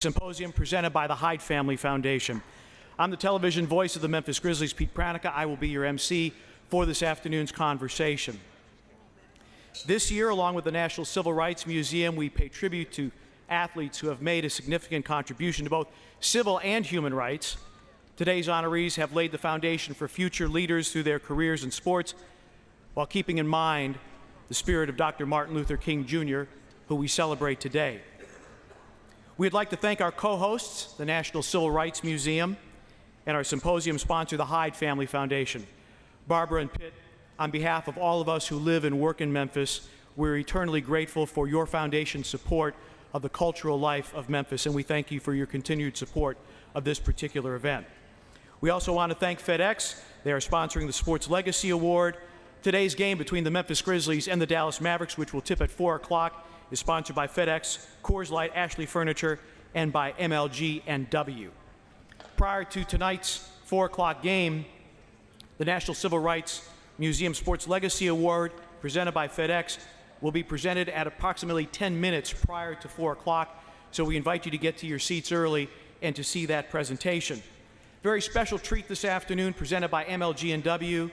Symposium presented by the Hyde Family Foundation. I'm the television voice of the Memphis Grizzlies, Pete Pranica. I will be your MC for this afternoon's conversation. This year, along with the National Civil Rights Museum, we pay tribute to athletes who have made a significant contribution to both civil and human rights. Today's honorees have laid the foundation for future leaders through their careers in sports, while keeping in mind the spirit of Dr. Martin Luther King Jr., who we celebrate today. We'd like to thank our co-hosts, the National Civil Rights Museum, and our symposium sponsor, the Hyde Family Foundation. Barbara and Pitt, on behalf of all of us who live and work in Memphis, we're eternally grateful for your foundation's support of the cultural life of Memphis, and we thank you for your continued support of this particular event. We also want to thank FedEx. They are sponsoring the Sports Legacy Award. Today's game between the Memphis Grizzlies and the Dallas Mavericks, which will tip at 4 o'clock, is sponsored by FedEx, Coors Light, Ashley Furniture, and by MLG&W. Prior to tonight's 4 o'clock game, the National Civil Rights Museum Sports Legacy Award, presented by FedEx, will be presented at approximately 10 minutes prior to 4 o'clock, so we invite you to get to your seats early and to see that presentation. Very special treat this afternoon, presented by MLG&W,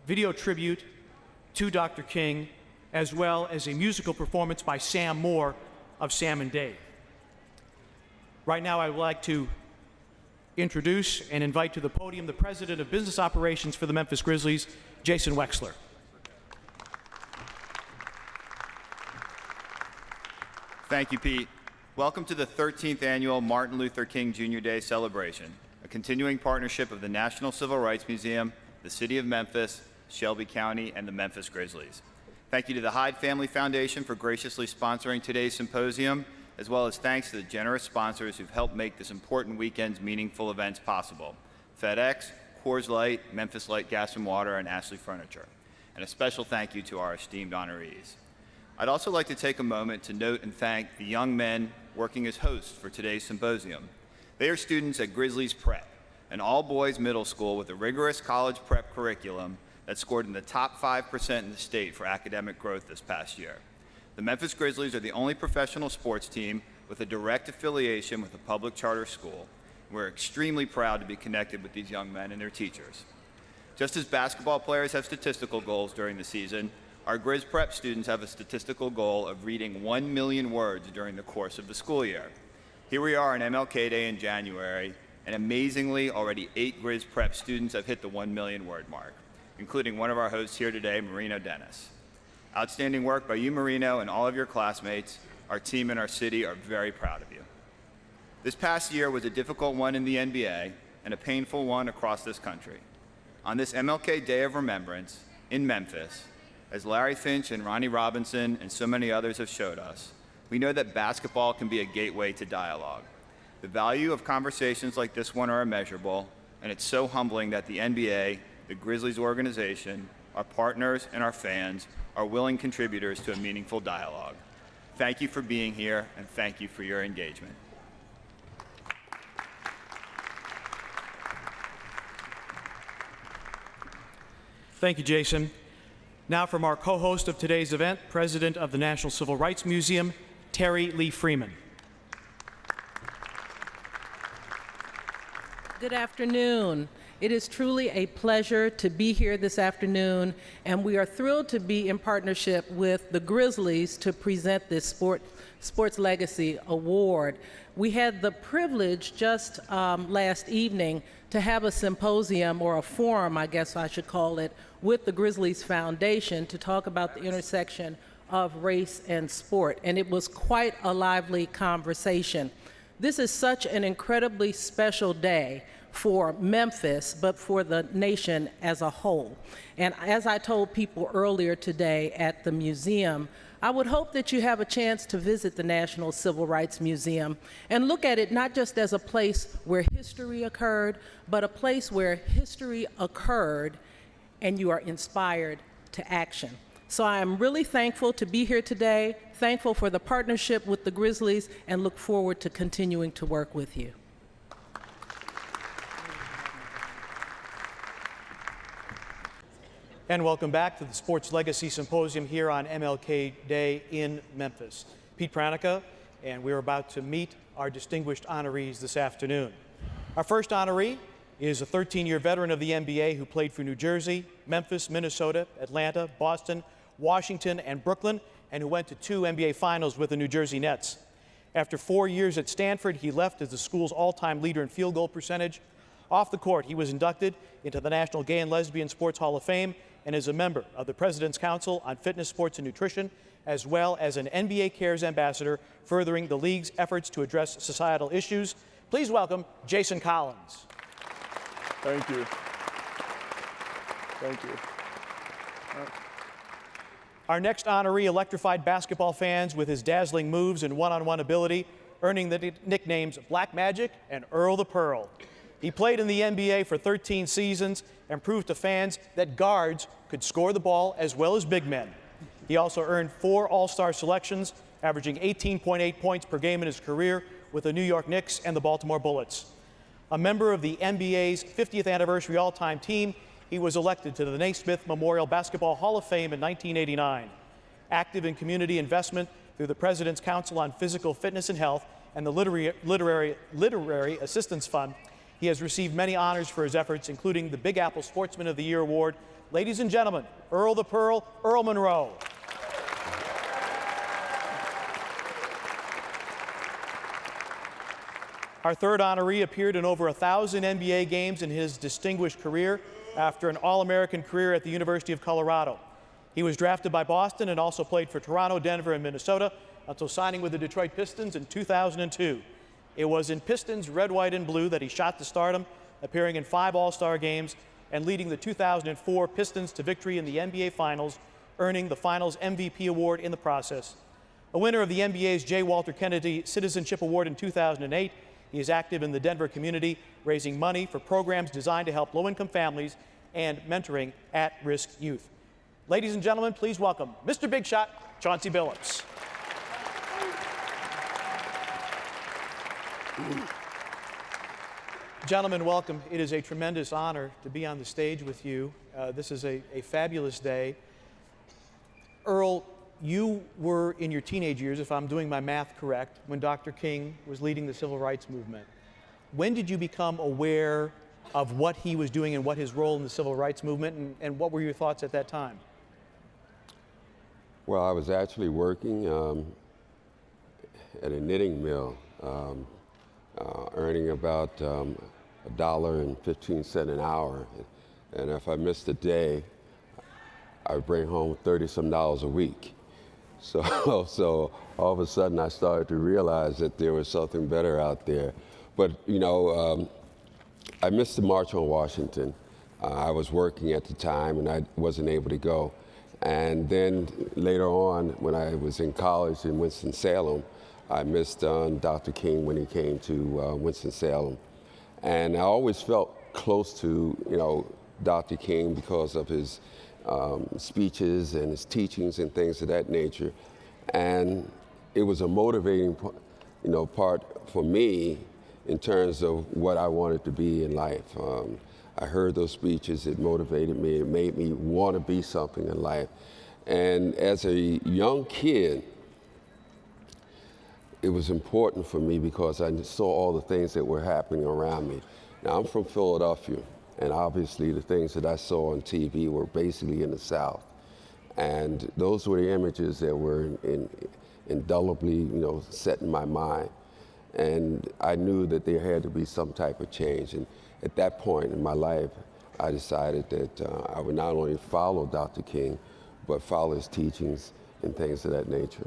video tribute to Dr. King, as well as a musical performance by Sam Moore of Sam and Dave. Right now, I would like to introduce and invite to the podium the President of Business Operations for the Memphis Grizzlies, Jason Wexler. Thank you, Pete. Welcome to the 13th Annual Martin Luther King Jr. Day celebration, a continuing partnership of the National Civil Rights Museum, the City of Memphis, Shelby County, and the Memphis Grizzlies. Thank you to the Hyde Family Foundation for graciously sponsoring today's symposium, as well as thanks to the generous sponsors who've helped make this important weekend's meaningful events possible: FedEx, Coors Light, Memphis Light Gas and Water, and Ashley Furniture. And a special thank you to our esteemed honorees. I'd also like to take a moment to note and thank the young men working as hosts for today's symposium. They are students at Grizzlies Prep, an all-boys middle school with a rigorous college prep curriculum that scored in the top 5% in the state for academic growth this past year. The Memphis Grizzlies are the only professional sports team with a direct affiliation with a public charter school. We're extremely proud to be connected with these young men and their teachers. Just as basketball players have statistical goals during the season, our Grizz Prep students have a statistical goal of reading 1 million words during the course of the school year. Here we are on MLK Day in January, and amazingly, already 8 Grizz Prep students have hit the 1 million word mark, including one of our hosts here today, Marino Dennis. Outstanding work by you, Marino, and all of your classmates. Our team and our city are very proud of you. This past year was a difficult one in the NBA and a painful one across this country. On this MLK Day of Remembrance in Memphis, as Larry Finch and Ronnie Robinson and so many others have showed us, we know that basketball can be a gateway to dialogue. The value of conversations like this one are immeasurable, and it's so humbling that the NBA, the Grizzlies organization, our partners, and our fans are willing contributors to a meaningful dialogue. Thank you for being here, and thank you for your engagement. Thank you, Jason. Now from our co-host of today's event, President of the National Civil Rights Museum, Terri Lee Freeman. Good afternoon. It is truly a pleasure to be here this afternoon, and we are thrilled to be in partnership with the Grizzlies to present this Sports Legacy Award. We had the privilege just last evening to have a symposium, or a forum, I guess I should call it, with the Grizzlies Foundation to talk about the intersection of race and sport, and it was quite a lively conversation. This is such an incredibly special day for Memphis, but for the nation as a whole. And as I told people earlier today at the museum, I would hope that you have a chance to visit the National Civil Rights Museum and look at it not just as a place where history occurred, but a place where history occurred and you are inspired to action. So I am really thankful to be here today, thankful for the partnership with the Grizzlies, and look forward to continuing to work with you. And welcome back to the Sports Legacy Symposium here on MLK Day in Memphis. Pete Pranica and we're about to meet our distinguished honorees this afternoon. Our first honoree is a 13-year veteran of the NBA who played for New Jersey, Memphis, Minnesota, Atlanta, Boston, Washington, and Brooklyn, and who went to 2 NBA Finals with the New Jersey Nets. After 4 years at Stanford, he left as the school's all-time leader in field goal percentage. Off the court, he was inducted into the National Gay and Lesbian Sports Hall of Fame and is a member of the President's Council on Fitness, Sports, and Nutrition, as well as an NBA Cares ambassador, furthering the league's efforts to address societal issues. Please welcome Jason Collins. Thank you. Thank you. Our next honoree electrified basketball fans with his dazzling moves and one-on-one ability, earning the nicknames Black Magic and Earl the Pearl. He played in the NBA for 13 seasons and proved to fans that guards could score the ball as well as big men. He also earned 4 All-Star selections, averaging 18.8 points per game in his career with the New York Knicks and the Baltimore Bullets. A member of the NBA's 50th anniversary all-time team, he was elected to the Naismith Memorial Basketball Hall of Fame in 1989. Active in community investment through the President's Council on Physical Fitness and Health and the Literary Assistance Fund, he has received many honors for his efforts, including the Big Apple Sportsman of the Year Award. Ladies and gentlemen, Earl the Pearl, Earl Monroe. Our third honoree appeared in over 1,000 NBA games in his distinguished career after an All-American career at the University of Colorado. He was drafted by Boston and also played for Toronto, Denver, and Minnesota until signing with the Detroit Pistons in 2002. It was in Pistons red, white, and blue that he shot to stardom, appearing in 5 All-Star games and leading the 2004 Pistons to victory in the NBA Finals, earning the Finals MVP award in the process. A winner of the NBA's J. Walter Kennedy Citizenship Award in 2008, he is active in the Denver community, raising money for programs designed to help low-income families and mentoring at-risk youth. Ladies and gentlemen, please welcome Mr. Big Shot, Chauncey Billups. Gentlemen, welcome. It is a tremendous honor to be on the stage with you. This is a fabulous day. Earl, you were in your teenage years, if I'm doing my math correct, when Dr. King was leading the civil rights movement. When did you become aware of what he was doing and what his role in the civil rights movement, and what were your thoughts at that time? Well, I was actually working at a knitting mill, earning about $1.15 an hour. And if I missed a day, I would bring home $30-some a week. So all of a sudden I started to realize that there was something better out there. But, you know, I missed the March on Washington. I was working at the time and I wasn't able to go. And then later on, when I was in college in Winston-Salem, I missed Dr. King when he came to Winston-Salem. And I always felt close to, you know, Dr. King because of his speeches and his teachings and things of that nature. And it was a motivating, you know, part for me in terms of what I wanted to be in life. I heard those speeches, it motivated me, it made me want to be something in life. And as a young kid, it was important for me because I saw all the things that were happening around me. Now, I'm from Philadelphia, and obviously the things that I saw on TV were basically in the South. And those were the images that were indelibly, you know, set in my mind. And I knew that there had to be some type of change. And at that point in my life, I decided that I would not only follow Dr. King, but follow his teachings and things of that nature.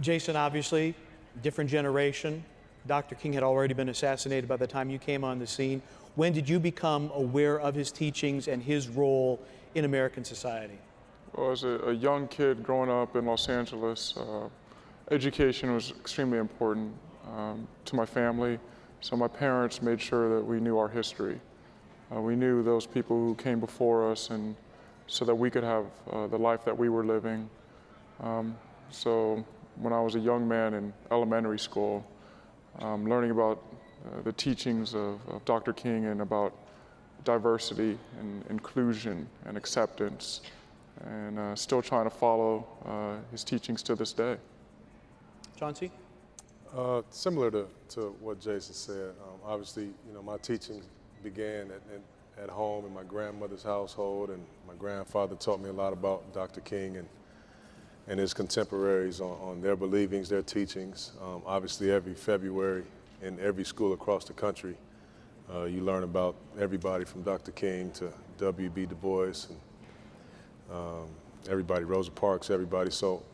Jason, obviously, different generation. Dr. King had already been assassinated by the time you came on the scene. When did you become aware of his teachings and his role in American society? Well, as a young kid growing up in Los Angeles, education was extremely important to my family. So my parents made sure that we knew our history. We knew those people who came before us, and so that we could have the life that we were living. So when I was a young man in elementary school, learning about the teachings of Dr. King and about diversity and inclusion and acceptance, and still trying to follow his teachings to this day. Chauncey? Similar to what Jason said, obviously, my teaching began at home in my grandmother's household, and my grandfather taught me a lot about Dr. King and his contemporaries on their believings, their teachings. Obviously, every February in every school across the country, you learn about everybody from Dr. King to W.B. Du Bois and everybody, Rosa Parks, everybody. So,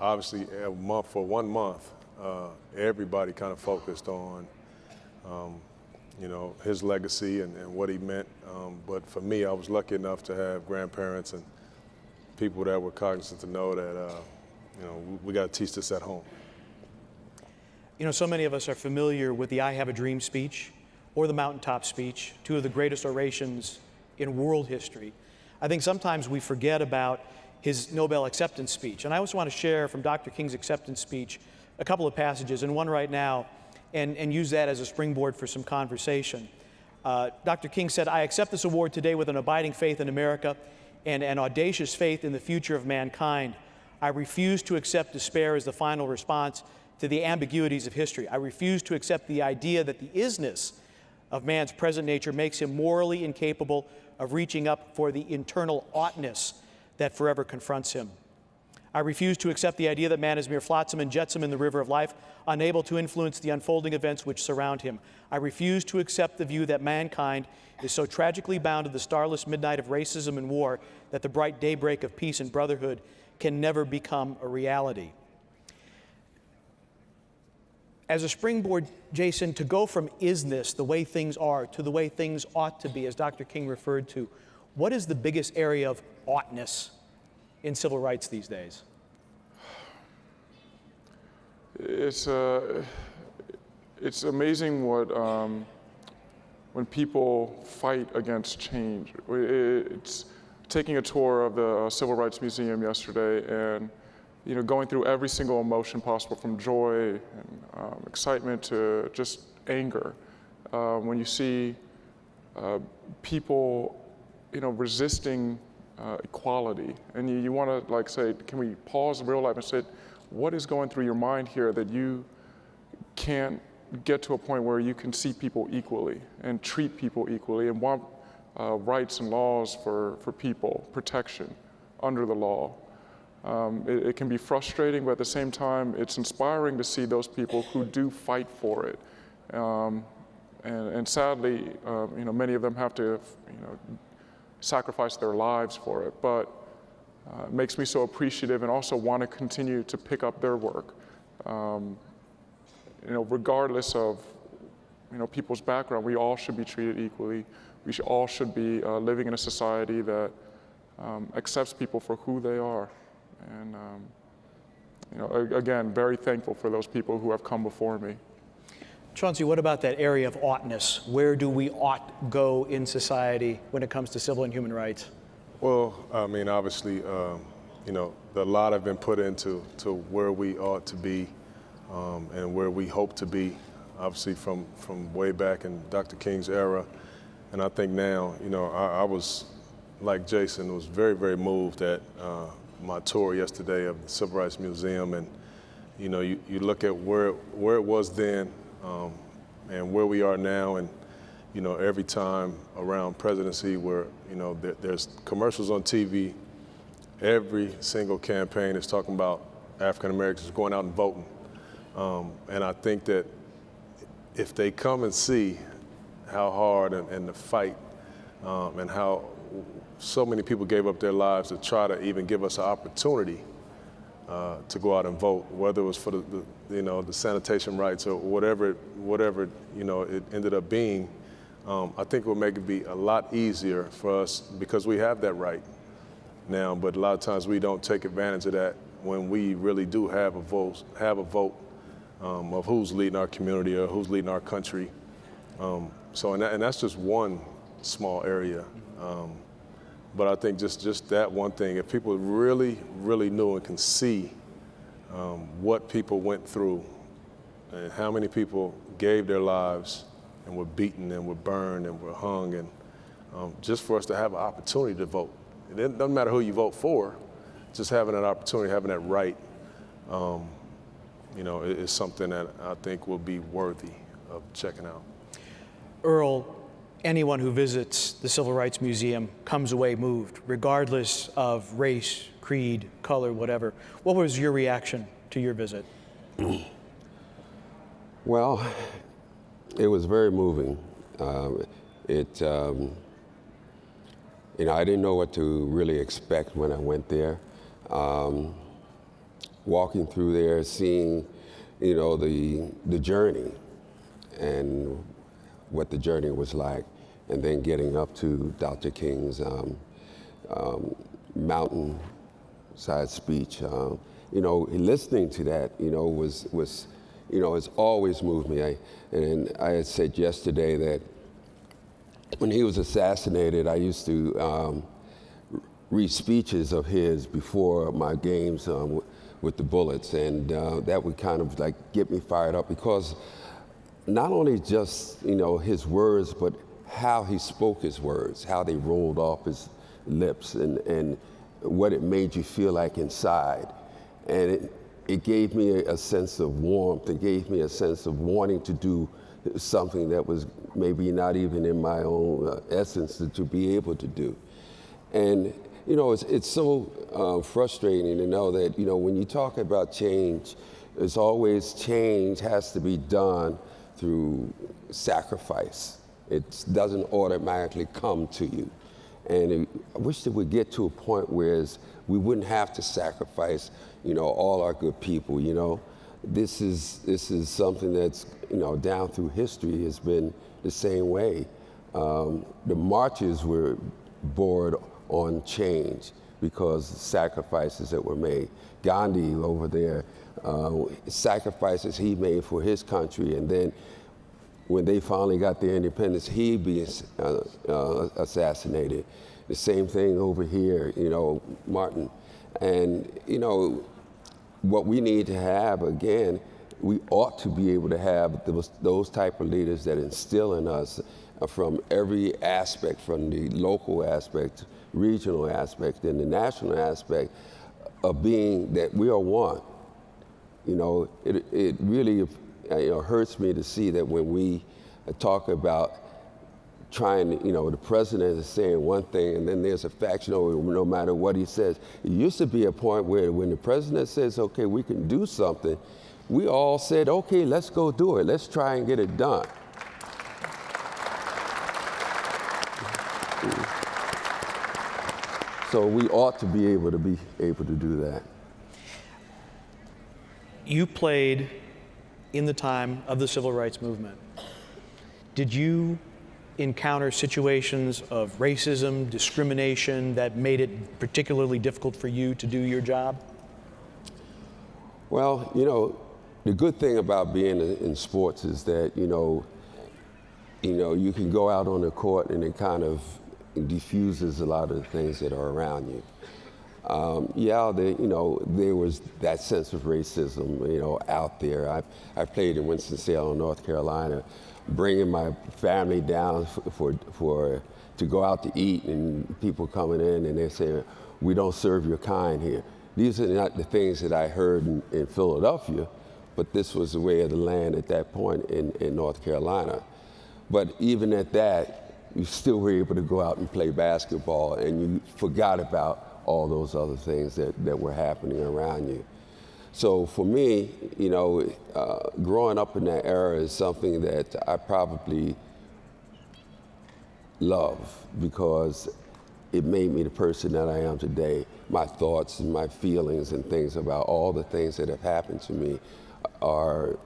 obviously, for 1 month, everybody kind of focused on, his legacy and what he meant. But for me, I was lucky enough to have grandparents and people that were cognizant to know that, we got to teach this at home. So many of us are familiar with the I Have a Dream speech or the Mountaintop speech, two of the greatest orations in world history. I think sometimes we forget about his Nobel acceptance speech. And I also want to share from Dr. King's acceptance speech a couple of passages, and one right now, and use that as a springboard for some conversation. Dr. King said, "I accept this award today with an abiding faith in America and an audacious faith in the future of mankind. I refuse to accept despair as the final response to the ambiguities of history. I refuse to accept the idea that the isness of man's present nature makes him morally incapable of reaching up for the internal oughtness that forever confronts him. I refuse to accept the idea that man is mere flotsam and jetsam in the river of life, unable to influence the unfolding events which surround him. I refuse to accept the view that mankind is so tragically bound to the starless midnight of racism and war that the bright daybreak of peace and brotherhood can never become a reality." As a springboard, Jason, to go from isness, the way things are, to the way things ought to be, as Dr. King referred to, what is the biggest area of oughtness in civil rights these days? It's amazing what when people fight against change. It's taking a tour of the Civil Rights Museum yesterday, and going through every single emotion possible, from joy and excitement to just anger. When you see people, resisting equality, and you want to say, can we pause in real life and say, what is going through your mind here that you can't get to a point where you can see people equally and treat people equally and want rights and laws for people, protection under the law. It can be frustrating, but at the same time, it's inspiring to see those people who do fight for it. And sadly, many of them have to, sacrifice their lives for it. But it makes me so appreciative and also want to continue to pick up their work. Regardless of, people's background, we all should be treated equally. We all should be living in a society that accepts people for who they are. And, again, very thankful for those people who have come before me. Chauncey, what about that area of oughtness? Where do we ought go in society when it comes to civil and human rights? Well, obviously, a lot have been put into where we ought to be and where we hope to be, obviously from way back in Dr. King's era. And I think now, I was, like Jason, was very, very moved at my tour yesterday of the Civil Rights Museum. And, you look at where it was then and where we are now. And, every time around presidency where, there's commercials on TV, every single campaign is talking about African Americans going out and voting. And I think that if they come and see how hard and the fight and how so many people gave up their lives to try to even give us an opportunity to go out and vote, whether it was for the sanitation rights or whatever it ended up being, I think it would make it be a lot easier for us because we have that right now. But a lot of times we don't take advantage of that when we really do have a vote of who's leading our community or who's leading our country. And that's just one small area. But I think just that one thing, if people really, really knew and can see what people went through and how many people gave their lives and were beaten and were burned and were hung, and just for us to have an opportunity to vote. It doesn't matter who you vote for, just having that opportunity, having that right. is something that I think will be worthy of checking out. Earl, anyone who visits the Civil Rights Museum comes away moved, regardless of race, creed, color, whatever. What was your reaction to your visit? Well, it was very moving. I didn't know what to really expect when I went there. Walking through there, seeing, the journey and what the journey was like, and then getting up to Dr. King's mountainside speech. Listening to that, it's always moved me. And I had said yesterday that when he was assassinated, I used to read speeches of his before my games with the Bullets, and that would kind of like get me fired up, because not only just his words, but how he spoke his words, how they rolled off his lips, and what it made you feel like inside. And it gave me a sense of warmth. It gave me a sense of wanting to do something that was maybe not even in my own essence to be able to do. And it's so frustrating to know that when you talk about change, it's always change has to be done through sacrifice. It doesn't automatically come to you. And I wish that we'd get to a point where we wouldn't have to sacrifice, all our good people. This is something that's, down through history has been the same way. The marches were born on change because of sacrifices that were made. Gandhi over there, sacrifices he made for his country, and then when they finally got their independence, he'd be assassinated. The same thing over here, Martin. And, what we need to have, again, we ought to be able to have those type of leaders that instill in us from every aspect, from the local aspect, regional aspect, and the national aspect of being that we are one. It really hurts me to see that when we talk about trying, the president is saying one thing, and then there's a faction over no matter what he says. It used to be a point where when the president says, okay, we can do something, we all said, okay, let's go do it. Let's try and get it done. So we ought to be able to do that. You played in the time of the Civil Rights Movement. Did you encounter situations of racism, discrimination that made it particularly difficult for you to do your job? Well, the good thing about being in sports is that, you can go out on the court and it kind of diffuses a lot of the things that are around you. There was that sense of racism, out there. I played in Winston-Salem, North Carolina, bringing my family down to go out to eat, and people coming in and they're saying, we don't serve your kind here. These are not the things that I heard in Philadelphia, but this was the way of the land at that point in North Carolina. But even at that, you still were able to go out and play basketball, and you forgot about all those other things that were happening around you. So for me, growing up in that era is something that I probably love, because it made me the person that I am today. My thoughts and my feelings and things about all the things that have happened to me are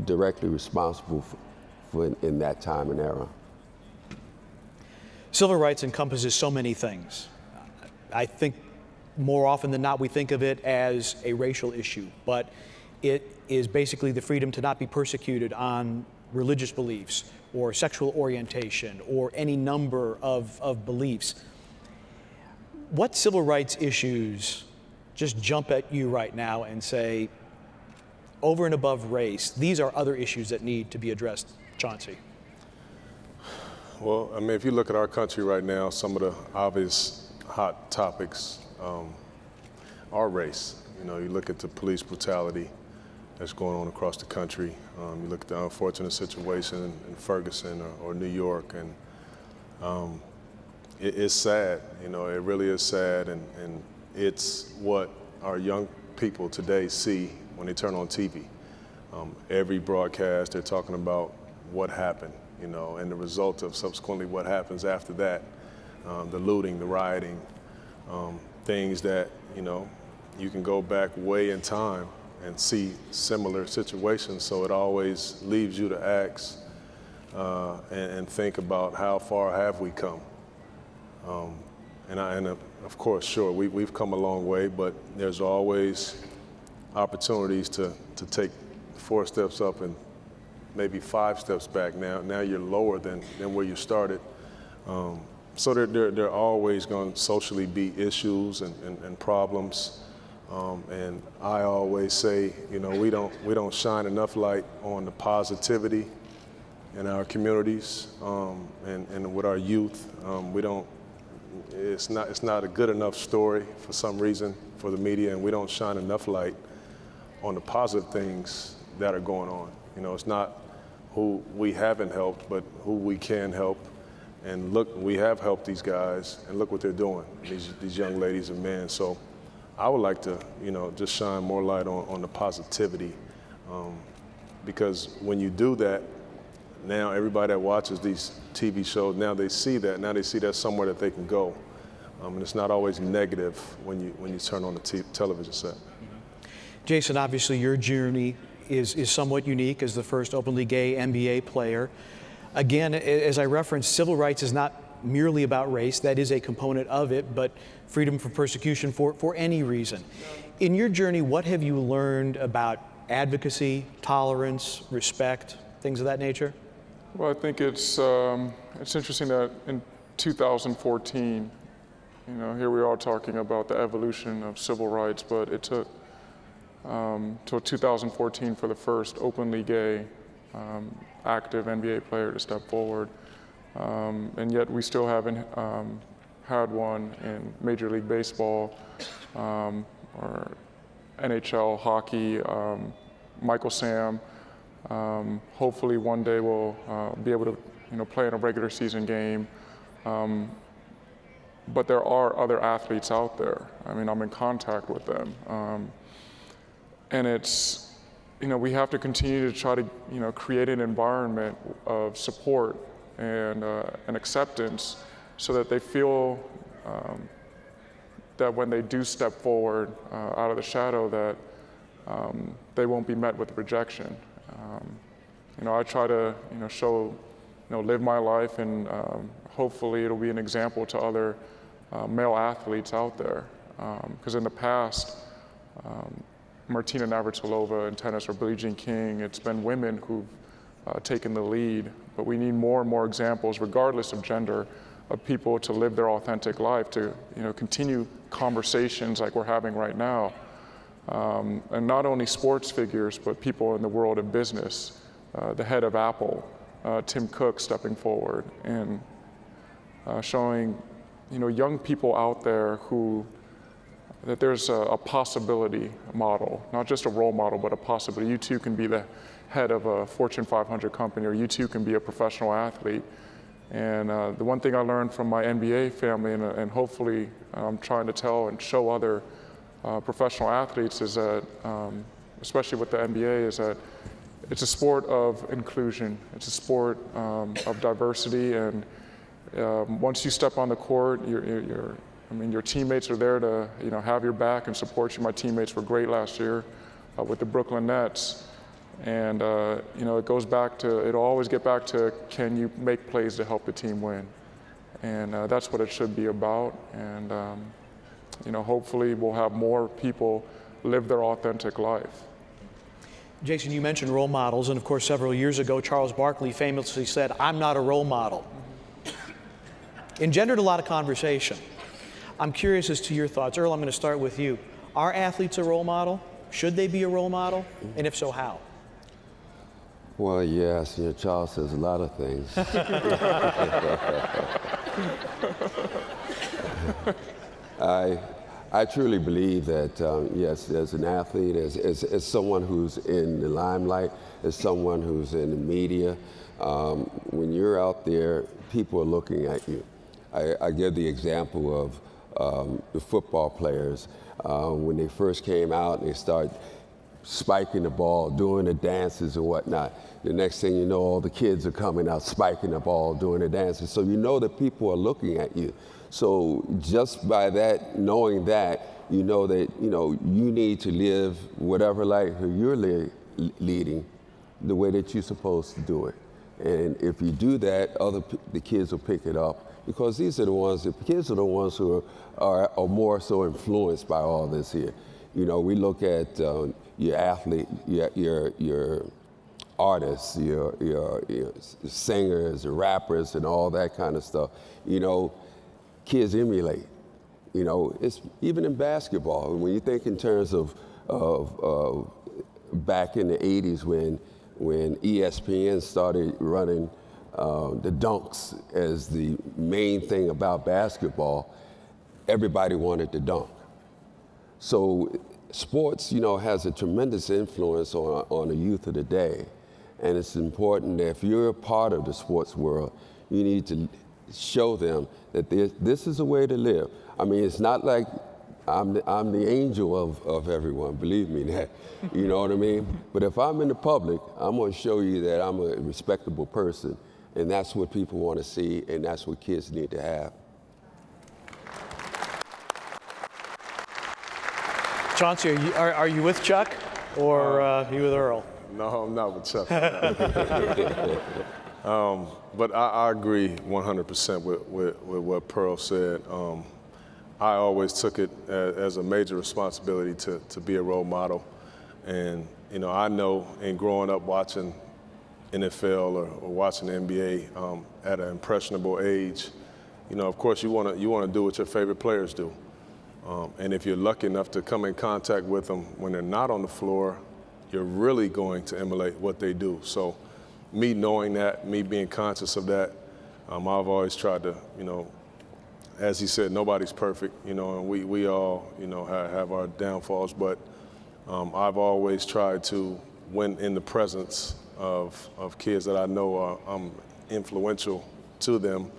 directly responsible for in that time and era. Civil rights encompasses so many things. I think more often than not we think of it as a racial issue, but it is basically the freedom to not be persecuted on religious beliefs or sexual orientation or any number of beliefs. What civil rights issues just jump at you right now and say, over and above race, these are other issues that need to be addressed, Chauncey? Well, if you look at our country right now, some of the obvious hot topics are race. You look at the police brutality that's going on across the country. You look at the unfortunate situation in Ferguson or New York, and it's sad. You know, it really is sad, and it's what our young people today see when they turn on TV. Every broadcast, they're talking about what happened, you know, and the result of subsequently what happens after that, the looting, the rioting, things that, you know, you can go back way in time and see similar situations. So it always leaves you to ask and think about how far have we come. And of course, sure, we've come a long way, but there's always opportunities to take 4 steps up and maybe 5 steps back. Now you're lower than where you started. So there are always going to socially be issues and problems. And I always say, you know, we don't shine enough light on the positivity in our communities and with our youth. It's not a good enough story for some reason for the media, and we don't shine enough light on the positive things that are going on. You know, it's not who we haven't helped, but who we can help. And look, we have helped these guys, and look what they're doing, these young ladies and men. So I would like to, you know, just shine more light on the positivity, because when you do that, now everybody that watches these TV shows, now they see that somewhere that they can go. And it's not always negative when you turn on the television set. Jason, obviously your journey is somewhat unique as the first openly gay NBA player. Again, as I referenced, civil rights is not merely about race. That is a component of it, but freedom from persecution for any reason. In your journey, what have you learned about advocacy, tolerance, respect, things of that nature? Well, I think it's interesting that in 2014, you know, here we are talking about the evolution of civil rights, but it took till 2014 for the first openly gay active NBA player to step forward, and yet we still haven't had one in Major League Baseball or NHL hockey. Michael Sam. Hopefully one day we'll be able to, you know, play in a regular season game. But there are other athletes out there. I mean, I'm in contact with them. And it's, you know, we have to continue to try to, you know, create an environment of support and acceptance so that they feel that when they do step forward out of the shadow that they won't be met with rejection. You know, I try to, you know, show, you know, live my life, and hopefully it'll be an example to other male athletes out there. Because in the past, Martina Navratilova in tennis or Billie Jean King, it's been women who've taken the lead. But we need more and more examples, regardless of gender, of people to live their authentic life, to, you know, continue conversations like we're having right now. And not only sports figures, but people in the world of business. The head of Apple, Tim Cook, stepping forward and showing, you know, young people out there that there's a possibility model, not just a role model, but a possibility. You too can be the head of a Fortune 500 company, or you too can be a professional athlete. And the one thing I learned from my NBA family, and hopefully I'm trying to tell and show other professional athletes, is that, especially with the NBA, is that it's a sport of inclusion. It's a sport of diversity, and once you step on the court, your teammates are there to, you know, have your back and support you. My teammates were great last year with the Brooklyn Nets, and you know, it'll always get back to, can you make plays to help the team win? And that's what it should be about. And you know, hopefully we'll have more people live their authentic life. Jason, you mentioned role models, and of course several years ago Charles Barkley famously said, "I'm not a role model." Engendered a lot of conversation. I'm curious as to your thoughts. Earl, I'm going to start with you. Are athletes a role model? Should they be a role model? And if so, how? Well, yes, you know, Charles says a lot of things. I truly believe that, yes, as an athlete, as someone who's in the limelight, as someone who's in the media, when you're out there, people are looking at you. I give the example of the football players. When they first came out, they started spiking the ball, doing the dances and whatnot. The next thing you know, all the kids are coming out, spiking the ball, doing the dances. So you know that people are looking at you. So just by that, knowing that, you know that, you need to live whatever life you're leading the way that you're supposed to do it. And if you do that, the kids will pick it up, because these are the kids are the ones who are more so influenced by all this here. We look at your athlete, your artists, your singers, your rappers, and all that kind of stuff. Kids emulate. It's even in basketball. When you think in terms of back in the '80s when ESPN started running the dunks as the main thing about basketball, everybody wanted to dunk. So sports, has a tremendous influence on the youth of the day. And it's important that if you're a part of the sports world, you need to show them that this is a way to live. I mean, it's not like I'm the angel of everyone, believe me that. You know what I mean? But if I'm in the public, I'm going to show you that I'm a respectable person. And that's what people want to see, and that's what kids need to have. Chauncey, are you with Chuck, or are you with Earl? No, I'm not with Chuck. But I agree 100% with what Pearl said. I always took it as a major responsibility to be a role model. And, I know in growing up watching NFL or watching the NBA at an impressionable age, of course you want to do what your favorite players do. And if you're lucky enough to come in contact with them when they're not on the floor, you're really going to emulate what they do. So me knowing that, me being conscious of that, I've always tried to, as he said, nobody's perfect, and we all, have our downfalls, but I've always tried to, when in the presence of kids that I know I'm influential to them,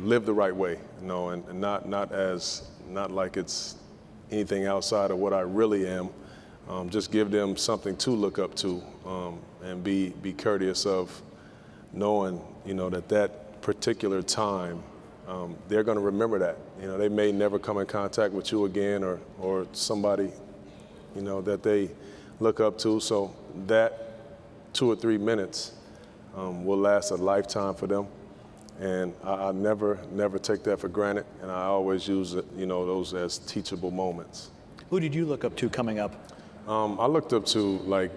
live the right way, and not like it's anything outside of what I really am. Just give them something to look up to, and be courteous of knowing, that particular time, they're going to remember that. They may never come in contact with you again, or somebody, that they look up to. So that 2 or 3 minutes will last a lifetime for them. And I never take that for granted, and I always use those as teachable moments. Who did you look up to coming up? I looked up to like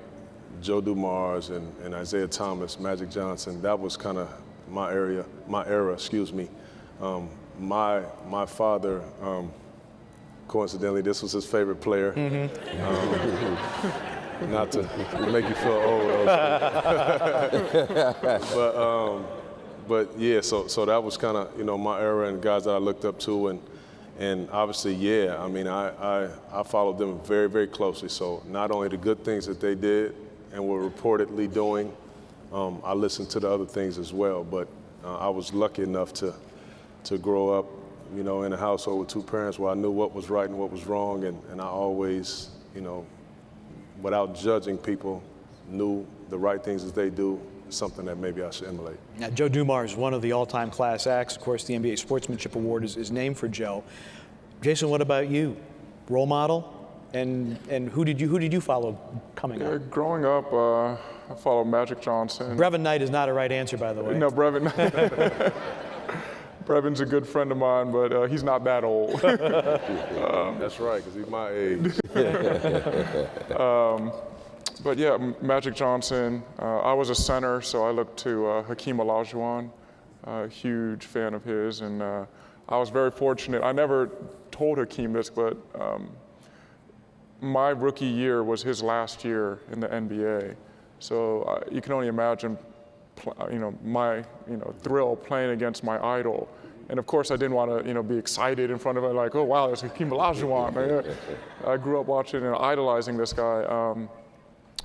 Joe Dumars and Isaiah Thomas, Magic Johnson. That was kind of my era. My father, coincidentally, this was his favorite player. Mm-hmm. Not to make you feel old, but yeah. So that was kind of my era and guys that I looked up to, and obviously, yeah. I mean, I followed them very, very closely. So not only the good things that they did and were reportedly doing, I listened to the other things as well. But I was lucky enough to grow up, in a household with 2 parents where I knew what was right and what was wrong, and I always, without judging people, knew the right things that they do, something that maybe I should emulate. Now, Joe Dumars, one of the all-time class acts. Of course, the NBA Sportsmanship Award is named for Joe. Jason, what about you? Role model? And who did you follow coming up? Growing up, I followed Magic Johnson. Brevin Knight is not a right answer, by the way. No, Brevin. Brevin's a good friend of mine, but he's not that old. That's right, because he's my age. But yeah, Magic Johnson. I was a center, so I looked to Hakeem Olajuwon, a huge fan of his, and I was very fortunate. I never told Hakeem this, but my rookie year was his last year in the NBA. So you can only imagine, my thrill playing against my idol. And of course, I didn't want to, be excited in front of him, like, oh wow, there's Hakeem Olajuwon. I grew up watching and idolizing this guy.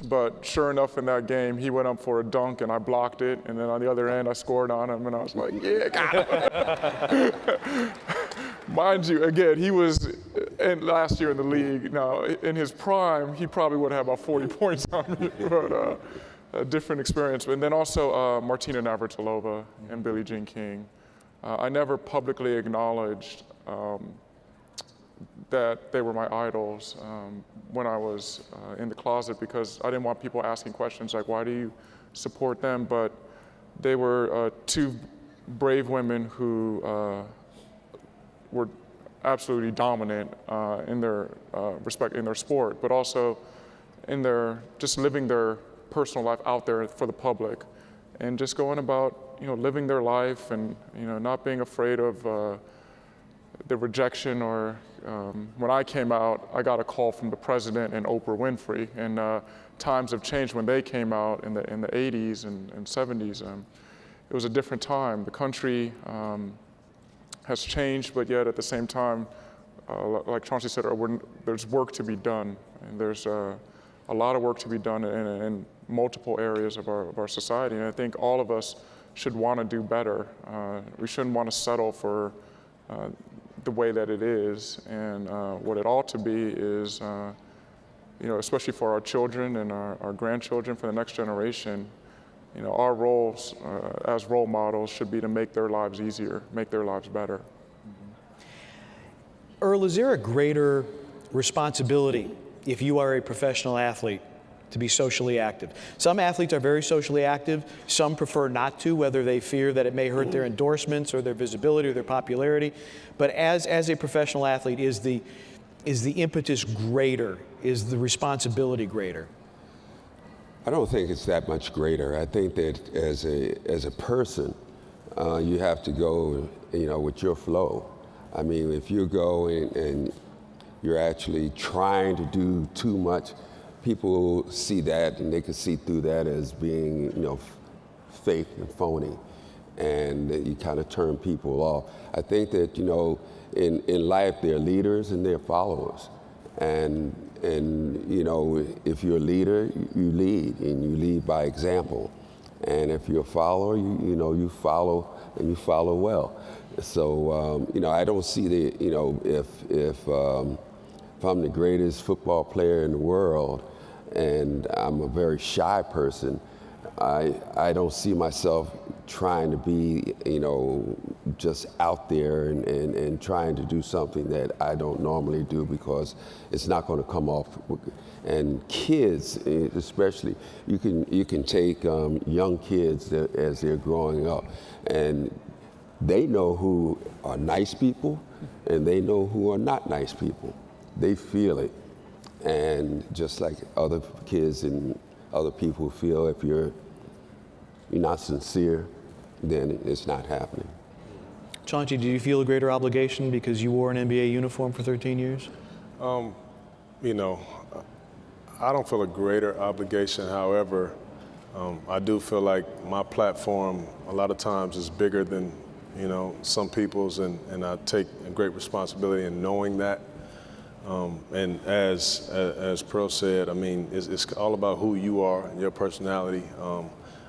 But sure enough, in that game, he went up for a dunk, and I blocked it. And then on the other end, I scored on him, and I was like, yeah, got him. Mind you, again, he was last year in the league. Now, in his prime, he probably would have about 40 points on me, but a different experience. And then also Martina Navratilova and Billie Jean King. I never publicly acknowledged that they were my idols when I was in the closet, because I didn't want people asking questions like, why do you support them? But they were two brave women who were absolutely dominant in their in their sport, but also in their just living their personal life out there for the public, and just going about living their life, and not being afraid of the rejection. Or when I came out, I got a call from the president and Oprah Winfrey, and times have changed. When they came out in the 80s and 70s, it was a different time. The country has changed, but yet at the same time, like Chauncey said, there's work to be done, and there's a lot of work to be done in multiple areas of our society. And I think all of us should want to do better. We shouldn't want to settle for the way that it is, and what it ought to be is, especially for our children and our grandchildren, for the next generation, our roles as role models should be to make their lives easier, make their lives better. Earl, is there a greater responsibility if you are a professional athlete to be socially active? Some athletes are very socially active. Some prefer not to, whether they fear that it may hurt their endorsements or their visibility or their popularity. But as a professional athlete, is the impetus greater? Is the responsibility greater? I don't think it's that much greater. I think that as a person, you have to go, with your flow. I mean, if you go and you're actually trying to do too much, people see that, and they can see through that as being, fake and phony, and you kind of turn people off. I think that, in life, they're leaders and they're followers, and if you're a leader, you lead, and you lead by example, and if you're a follower, you follow, and you follow well. So, I don't see if I'm the greatest football player in the world, and I'm a very shy person, I don't see myself trying to be, just out there and trying to do something that I don't normally do, because it's not going to come off. And kids, especially, you can take young kids as they're growing up, and they know who are nice people, and they know who are not nice people. They feel it, and just like other kids and other people feel, if you're not sincere, then it's not happening. Chauncey, do you feel a greater obligation because you wore an NBA uniform for 13 years? I don't feel a greater obligation. However, I do feel like my platform a lot of times is bigger than some people's, and I take a great responsibility in knowing that. And as Pearl said, I mean, it's all about who you are and your personality.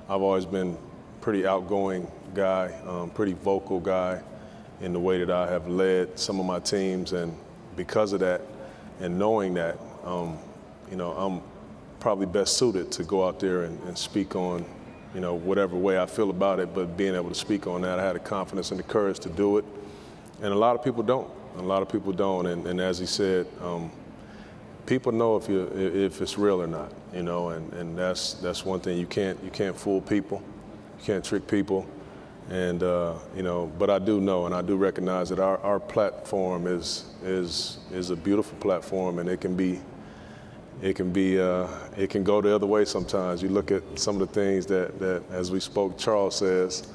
I've always been pretty outgoing guy, pretty vocal guy in the way that I have led some of my teams, and because of that and knowing that, I'm probably best suited to go out there and speak on whatever way I feel about it, but being able to speak on that, I had the confidence and the courage to do it. And a lot of people don't. And as he said, people know if it's real or not, and that's one thing. You can't fool people. You can't trick people. And, but I do know, and I do recognize that our platform is a beautiful platform, and it can go the other way sometimes. You look at some of the things that as we spoke, Charles says,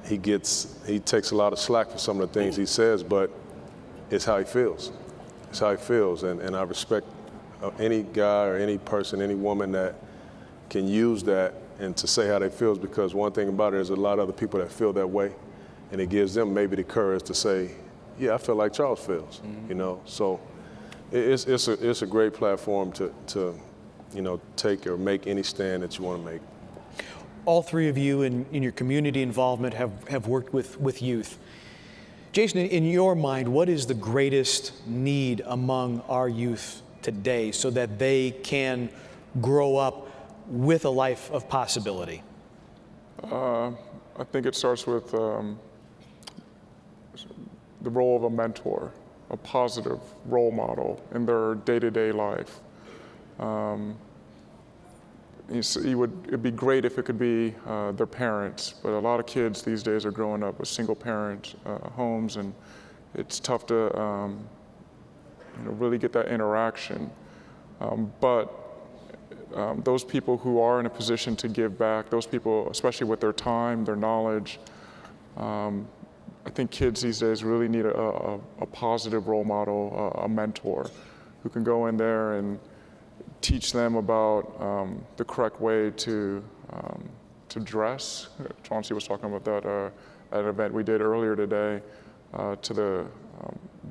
he takes a lot of slack for some of the things he says, but it's how he feels. It's how he feels, and I respect any guy or any person, any woman that can use that and to say how they feel, because one thing about it is a lot of other people that feel that way, and it gives them maybe the courage to say, yeah, I feel like Charles feels, you know. So it's a great platform to you know, take or make any stand that you want to make. All three of you in your community involvement have worked with youth. Jason, in your mind, what is the greatest need among our youth today so that they can grow up with a life of possibility? I think it starts with the role of a mentor, a positive role model in their day-to-day life. It'd be great if it could be their parents, but a lot of kids these days are growing up with single-parent homes, and it's tough to you know, really get that interaction. But those people who are in a position to give back, those people, especially with their time, their knowledge, I think kids these days really need a positive role model, a mentor who can go in there and teach them about the correct way to dress. Chauncey was talking about that at an event we did earlier today, to the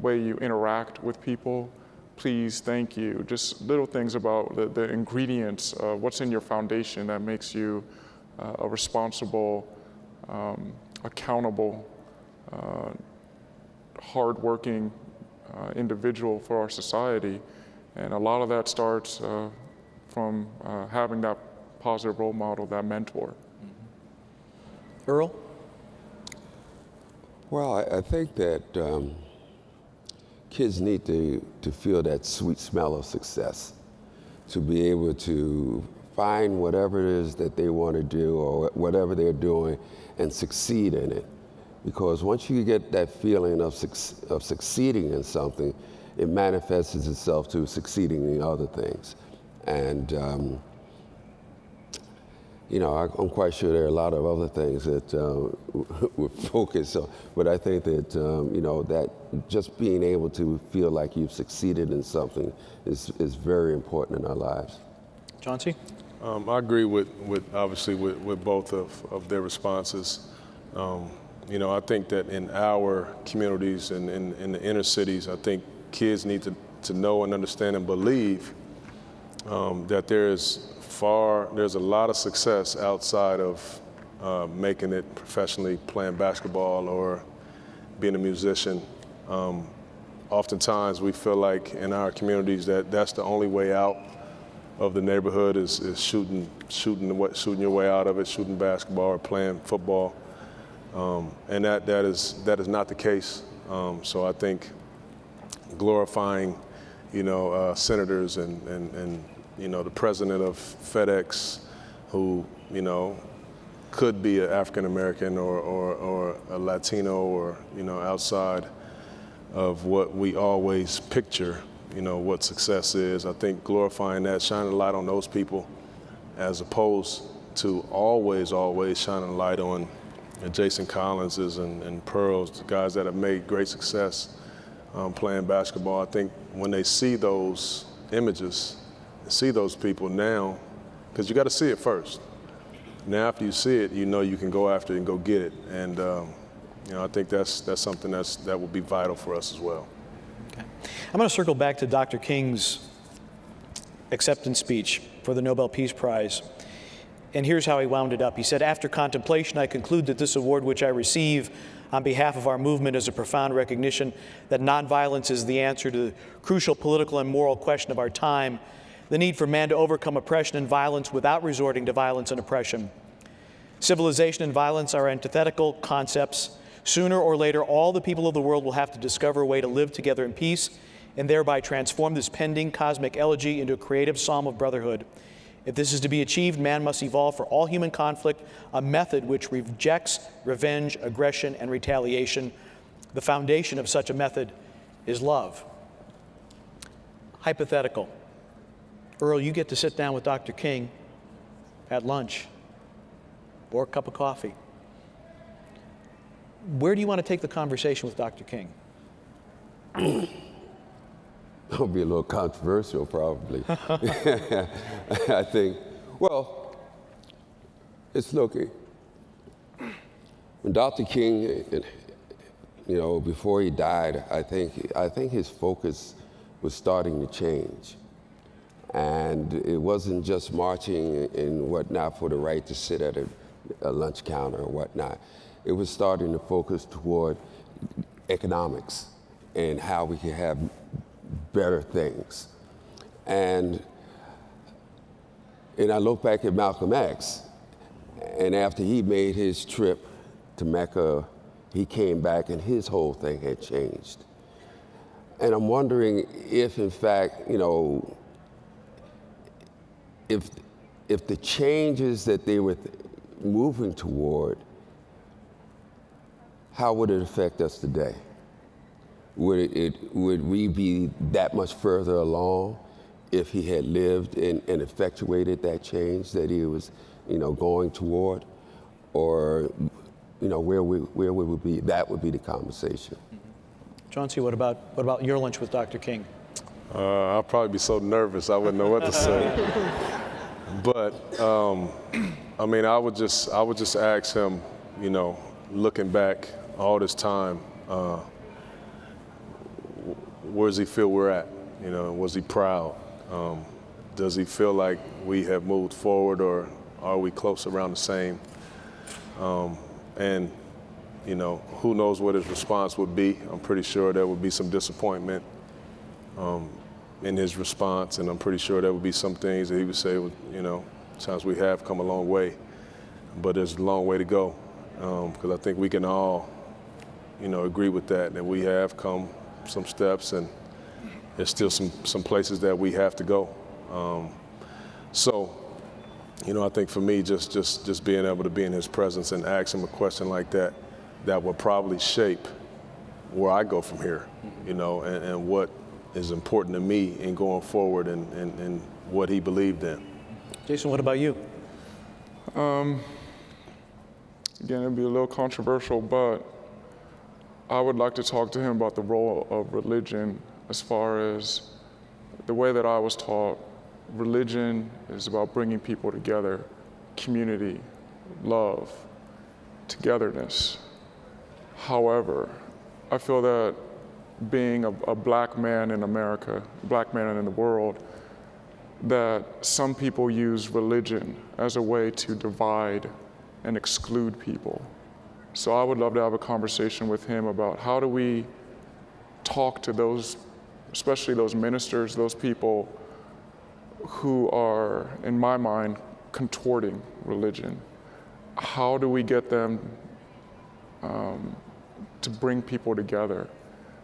way you interact with people. Please, thank you. Just little things about the ingredients, what's in your foundation that makes you a responsible, accountable, hardworking individual for our society. And a lot of that starts from having that positive role model, that mentor. Earl? Well, I think that kids need to feel that sweet smell of success, to be able to find whatever it is that they want to do or whatever they're doing and succeed in it. Because once you get that feeling of succeeding in something, it manifests itself to succeeding in other things. And you know, I'm quite sure there are a lot of other things that we're focused on, but I think that, you know, that just being able to feel like you've succeeded in something is very important in our lives. Chauncey? I agree with obviously with both of their responses. You know, I think that in our communities and in the inner cities, I think kids need to know and understand and believe that there's a lot of success outside of making it professionally, playing basketball or being a musician. Oftentimes we feel like in our communities that's the only way out of the neighborhood is shooting your way out of it, shooting basketball or playing football. And that is not the case. So I think glorifying, you know, senators and you know, the president of FedEx, who, you know, could be an African American or a Latino or, you know, outside of what we always picture, you know, what success is. I think glorifying that, shining a light on those people, as opposed to always shining a light on Jason Collinses and Pearls, the guys that have made great success playing basketball. I think when they see those images, see those people now, because you got to see it first. Now, after you see it, you know you can go after it and go get it. And you know, I think that's something that will be vital for us as well. Okay. I'm going to circle back to Dr. King's acceptance speech for the Nobel Peace Prize. And here's how he wound it up. He said, "After contemplation, I conclude that this award which I receive on behalf of our movement is a profound recognition that nonviolence is the answer to the crucial political and moral question of our time, the need for man to overcome oppression and violence without resorting to violence and oppression. Civilization and violence are antithetical concepts. Sooner or later, all the people of the world will have to discover a way to live together in peace and thereby transform this pending cosmic elegy into a creative psalm of brotherhood. If this is to be achieved, man must evolve for all human conflict a method which rejects revenge, aggression, and retaliation. The foundation of such a method is love." Hypothetical. Earl, you get to sit down with Dr. King at lunch or a cup of coffee. Where do you want to take the conversation with Dr. King? It'll be a little controversial, probably. I think, well, it's looking. When Dr. King, you know, before he died, I think his focus was starting to change. And it wasn't just marching and whatnot for the right to sit at a lunch counter or whatnot. It was starting to focus toward economics and how we could have better things. And I look back at Malcolm X, and after he made his trip to Mecca, he came back and his whole thing had changed. And I'm wondering if, in fact, you know, if the changes that they were moving toward, how would it affect us today? Would we be that much further along if he had lived and effectuated that change that he was, you know, going toward? Or, you know, where would we be? That would be the conversation. Chauncey, what about your lunch with Dr. King? I'll probably be so nervous I wouldn't know what to say. But I mean, I would just ask him, you know, looking back all this time, where does he feel we're at? You know, was he proud? Does he feel like we have moved forward, or are we close around the same? And, you know, who knows what his response would be. I'm pretty sure there would be some disappointment in his response, and I'm pretty sure there would be some things that he would say, you know, sometimes we have come a long way, but there's a long way to go. Because I think we can all, you know, agree with that we have come some steps, and there's still some places that we have to go. So, you know, I think for me, just being able to be in his presence and ask him a question like that, that will probably shape where I go from here, you know, and what is important to me in going forward, and what he believed in. Jason, what about you? Again, it'd be a little controversial, but I would like to talk to him about the role of religion, as far as the way that I was taught. Religion is about bringing people together, community, love, togetherness. However, I feel that being a black man in America, black man in the world, that some people use religion as a way to divide and exclude people. So I would love to have a conversation with him about how do we talk to those, especially those ministers, those people who are, in my mind, contorting religion. How do we get them to bring people together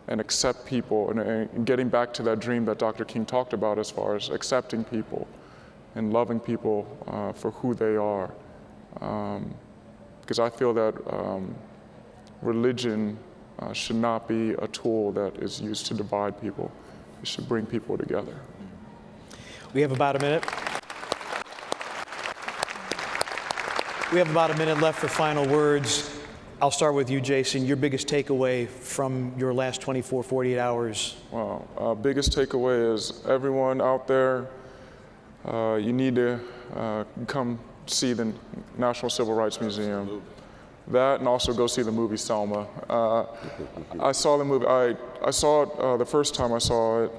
and accept people, and getting back to that dream that Dr. King talked about, as far as accepting people and loving people for who they are. Because I feel that religion should not be a tool that is used to divide people. It should bring people together. We have about a minute. We have about a minute left for final words. I'll start with you, Jason. Your biggest takeaway from your last 24, 48 hours? Wow. Biggest takeaway is everyone out there, you need to come see the National Civil Rights Museum. That, and also go see the movie Selma. I saw the movie, I saw it the first time I saw it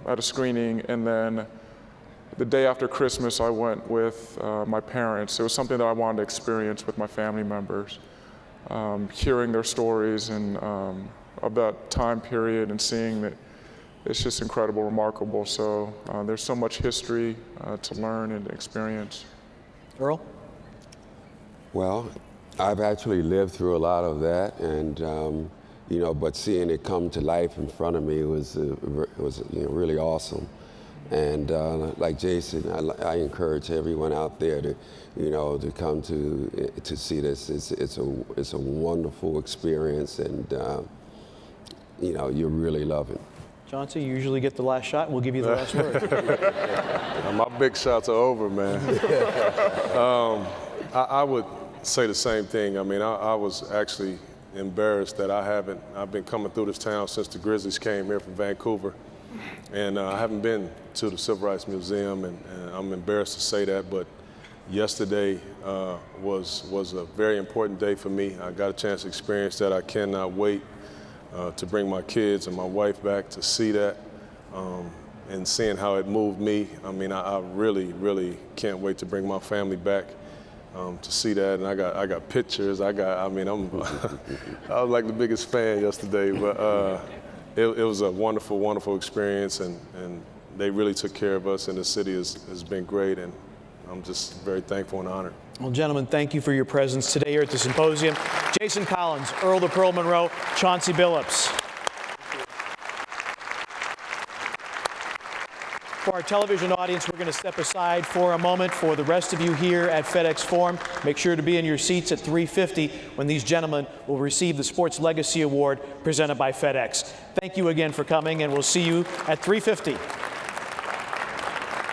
at a screening, and then the day after Christmas I went with my parents. It was something that I wanted to experience with my family members. Hearing their stories and of that time period, and seeing that it's just incredible, remarkable. So there's so much history to learn and experience. Earl? Well, I've actually lived through a lot of that, and you know, but seeing it come to life in front of me was you know, really awesome. And like Jason, I encourage everyone out there to, you know, to come to see this. It's a wonderful experience, and you know, you really love it. Chauncey, you usually get the last shot, and we'll give you the last word. My big shots are over, man. I would say the same thing. I mean, I was actually embarrassed that I've been coming through this town since the Grizzlies came here from Vancouver. And I haven't been to the Civil Rights Museum, and I'm embarrassed to say that, but yesterday was a very important day for me. I got a chance to experience that. I cannot wait to bring my kids and my wife back to see that. And seeing how it moved me, I mean, I really, really can't wait to bring my family back to see that. And I got pictures. I mean, I was like the biggest fan yesterday, but it was a wonderful, wonderful experience, and they really took care of us, and the city has been great, and I'm just very thankful and honored. Well, gentlemen, thank you for your presence today here at the Symposium. Jason Collins, Earl Monroe, Chauncey Billups. For our television audience, we're going to step aside for a moment. For the rest of you here at FedExForum, make sure to be in your seats at 3:50 when these gentlemen will receive the Sports Legacy Award presented by FedEx. Thank you again for coming, and we'll see you at 3:50.